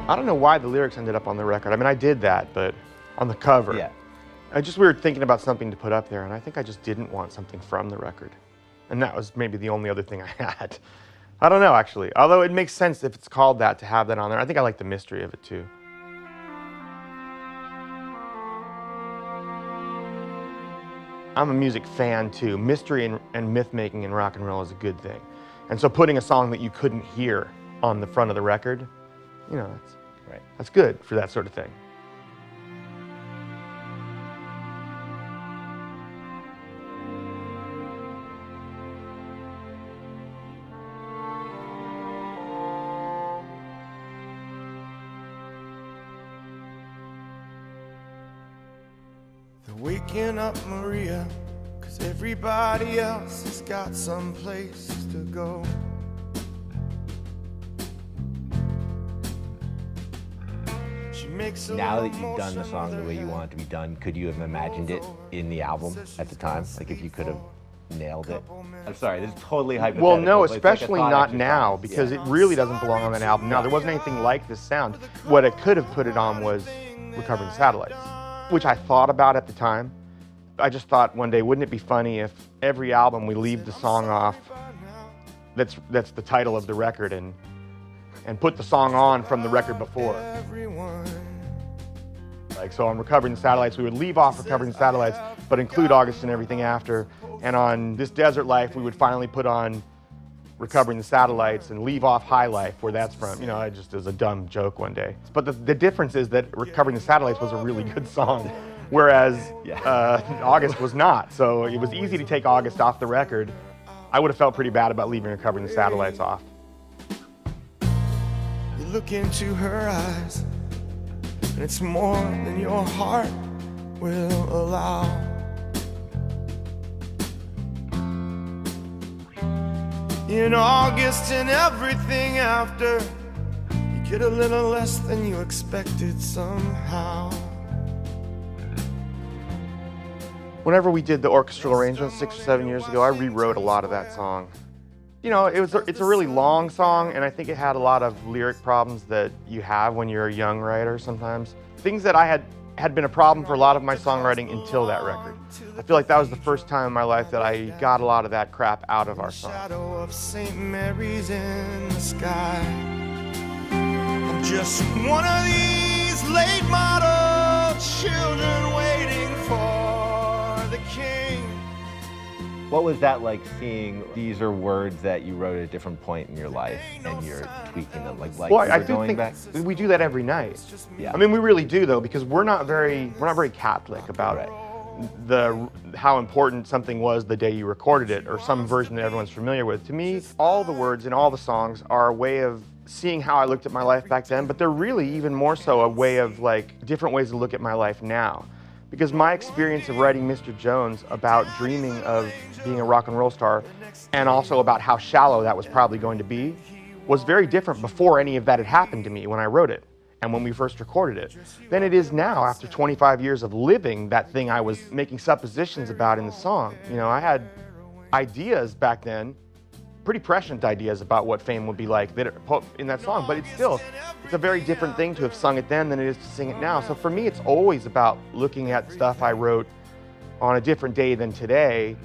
I don't know why the lyrics ended up on the record. I mean, I did that, but on the cover. Yeah. We were thinking about something to put up there, and I think I just didn't want something from the record. And that was maybe the only other thing I had. I don't know, actually. Although it makes sense if it's called that to have that on there. I think I like the mystery of it, too. I'm a music fan, too. Mystery and myth-making in rock and roll is a good thing. And so putting a song that you couldn't hear on the front of the record, you know, that's good for that sort of thing. They're waking up Maria, 'cause everybody else has got some place to go. Now that you've done the song the way you want it to be done, could you have imagined it in the album at the time? Like if you could have nailed it? I'm sorry, this is totally hypothetical. Well, no, but it's like a especially thought not exercise. now, because it really doesn't belong on that album. Now, there wasn't anything like this sound. What I could have put it on was Recovering Satellites, which I thought about at the time. I just thought one day, wouldn't it be funny if every album we leave the song off that's the title of the record and put the song on from the record before. Like, so on Recovering Satellites, we would leave off Recovering Satellites, but include August and Everything After. And on This Desert Life, we would finally put on Recovering the Satellites and leave off High Life, where that's from. You know, I just as a dumb joke one day. But the difference is that Recovering the Satellites was a really good song, whereas August was not. So it was easy to take August off the record. I would have felt pretty bad about leaving Recovering the Satellites off. You look into her eyes, and it's more than your heart will allow. In August and Everything After, you get a little less than you expected somehow. Whenever we did the orchestral arrangements 6 or 7 years ago, I rewrote a lot of that song. You know, it's a really long song, and I think it had a lot of lyric problems that you have when you're a young writer sometimes. Things that I had been a problem for a lot of my songwriting until that record. I feel like that was the first time in my life that I got a lot of that crap out of our song. Shadow of St. Mary's in the sky. I'm just one of these late model children waiting for the king. What was that like, seeing these are words that you wrote at a different point in your life and you're tweaking them? Like Well, you I were do going think back? we do that every night. Yeah. I mean, we really do, though, because we're not very Catholic about how important something was the day you recorded it, or some version that everyone's familiar with. To me, all the words in all the songs are a way of seeing how I looked at my life back then, but they're really even more so a way of like different ways to look at my life now. Because my experience of writing Mr. Jones about dreaming of being a rock and roll star, and also about how shallow that was probably going to be, was very different before any of that had happened to me when I wrote it and when we first recorded it than it is now after 25 years of living that thing I was making suppositions about in the song. You know, I had ideas back then, pretty prescient ideas about what fame would be like that put in that song, but it's a very different thing to have sung it then than it is to sing it now. So for me, it's always about looking at stuff I wrote on a different day than today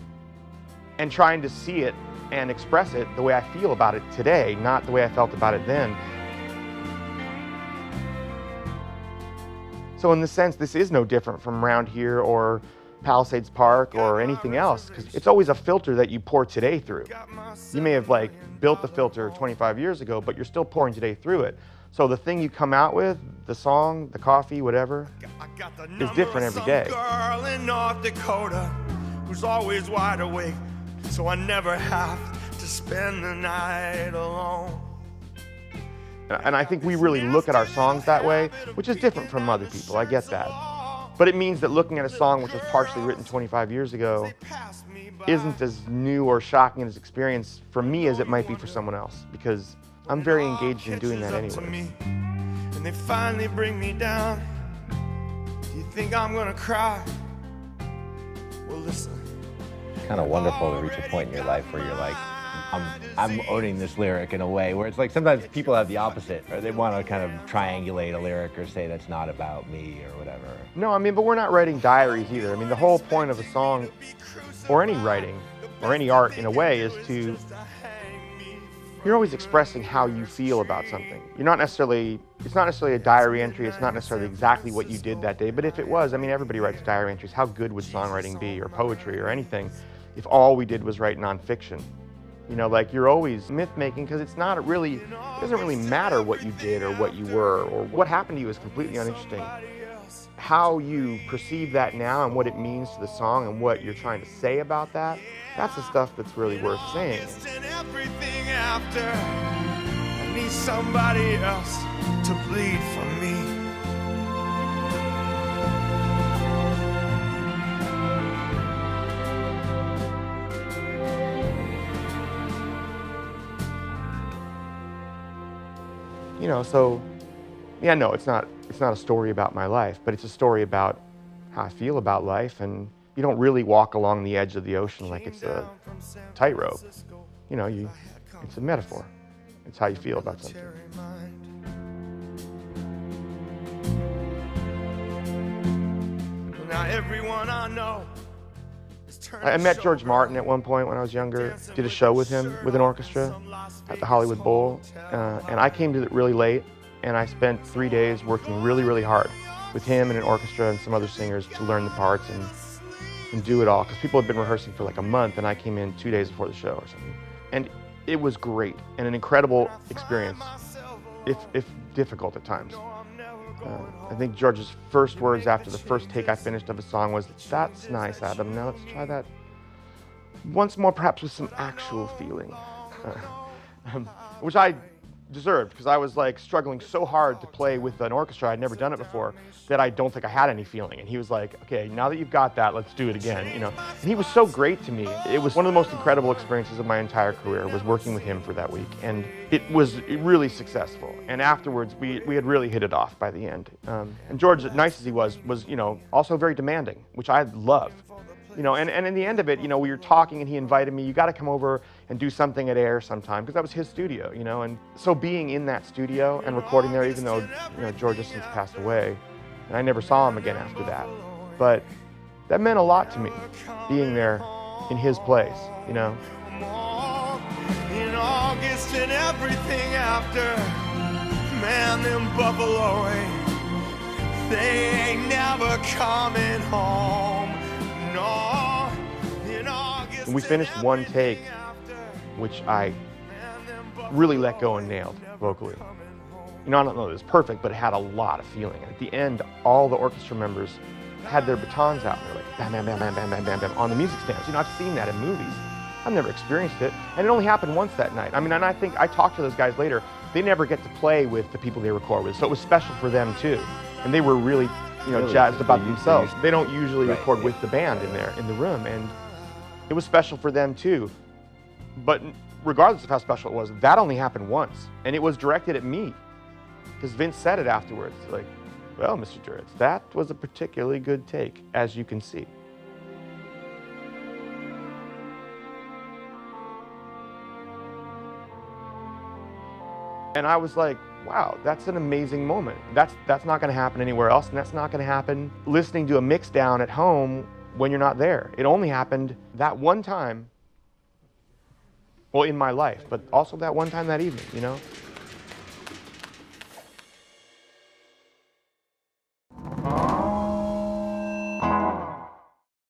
and trying to see it and express it the way I feel about it today, not the way I felt about it then. So in this sense, this is no different from Round Here or Palisades Park or anything else, because it's always a filter that you pour today through. You may have like built the filter 25 years ago, but you're still pouring today through it. So the thing you come out with, the song, the coffee, whatever, is different every day. Girl in North Dakota who's always wide awake, so I never have to spend the night alone. And I think we really look at our songs that way, which is different from other people, I get that. But it means that looking at a song which was partially written 25 years ago isn't as new or shocking as experience for me as it might be for someone else, because I'm very engaged in doing that anyway. And they finally bring me down. Do you think I'm gonna cry? Well, listen. It's kind of wonderful to reach a point in your life where you're like, I'm owning this lyric in a way where it's like sometimes people have the opposite, or they want to kind of triangulate a lyric or say that's not about me or whatever. No, I mean, but we're not writing diaries either. I mean, the whole point of a song, or any writing, or any art in a way, is to, you're always expressing how you feel about something. You're not necessarily, it's not necessarily a diary entry, it's not necessarily exactly what you did that day, but if it was, I mean, everybody writes diary entries. How good would songwriting be, or poetry, or anything, if all we did was write nonfiction? You know, like, you're always myth-making, because it's not really, it doesn't really matter what you did or what you were, or what happened to you is completely uninteresting. How you perceive that now and what it means to the song and what you're trying to say about that, that's the stuff that's really worth saying. Everything after, I need somebody else to bleed for me. You know, so, yeah, no, it's not a story about my life, but it's a story about how I feel about life, and you don't really walk along the edge of the ocean like it's a tightrope. You know, it's a metaphor. It's how you feel about something. Now everyone I know. I met George Martin at one point when I was younger, did a show with him with an orchestra at the Hollywood Bowl, and I came to it really late, and I spent 3 days working really, really hard with him and an orchestra and some other singers to learn the parts and do it all, because people had been rehearsing for like a month, and I came in 2 days before the show or something. And it was great and an incredible experience, if difficult at times. I think George's first words after the first take I finished of a song was, "That's nice, Adam. Now let's try that once more, perhaps with some actual feeling," which I deserved, because I was like struggling so hard to play with an orchestra. I'd never done it before, that I don't think I had any feeling. And he was like, "Okay, now that you've got that, let's do it again." You know, and he was so great to me. It was one of the most incredible experiences of my entire career, was working with him for that week, and it was really successful. And afterwards, we had really hit it off by the end. And George, as nice as he was, you know, also very demanding, which I love. You know, and in the end of it, you know, we were talking and he invited me, "You got to come over and do something at Air sometime," because that was his studio, you know. And so being in that studio and recording there, even though, you know, George has since passed away, and I never saw him again after that, but that meant a lot to me, being there in his place, you know. In August and everything after, man, them Buffalo Wings, they ain't never coming home. No, in August. And we finished one take, which I really let go and nailed vocally. You know, I don't know if it was perfect, but it had a lot of feeling. And at the end, all the orchestra members had their batons out, and they're like, bam, bam, bam, bam, bam, bam, bam, bam, on the music stands. You know, I've seen that in movies. I've never experienced it, and it only happened once that night. I mean, and I think I talked to those guys later. They never get to play with the people they record with, so it was special for them too. And they were really, you know, jazzed about themselves. They don't usually record with the band in there, in the room, and it was special for them too. But regardless of how special it was, that only happened once, and it was directed at me, because Vince said it afterwards, like, "Well, Mr. Duritz, that was a particularly good take, as you can see." And I was like, wow, that's an amazing moment. That's not gonna happen anywhere else, and that's not gonna happen listening to a mix down at home when you're not there. It only happened that one time, well, in my life, but also that one time that evening, you know?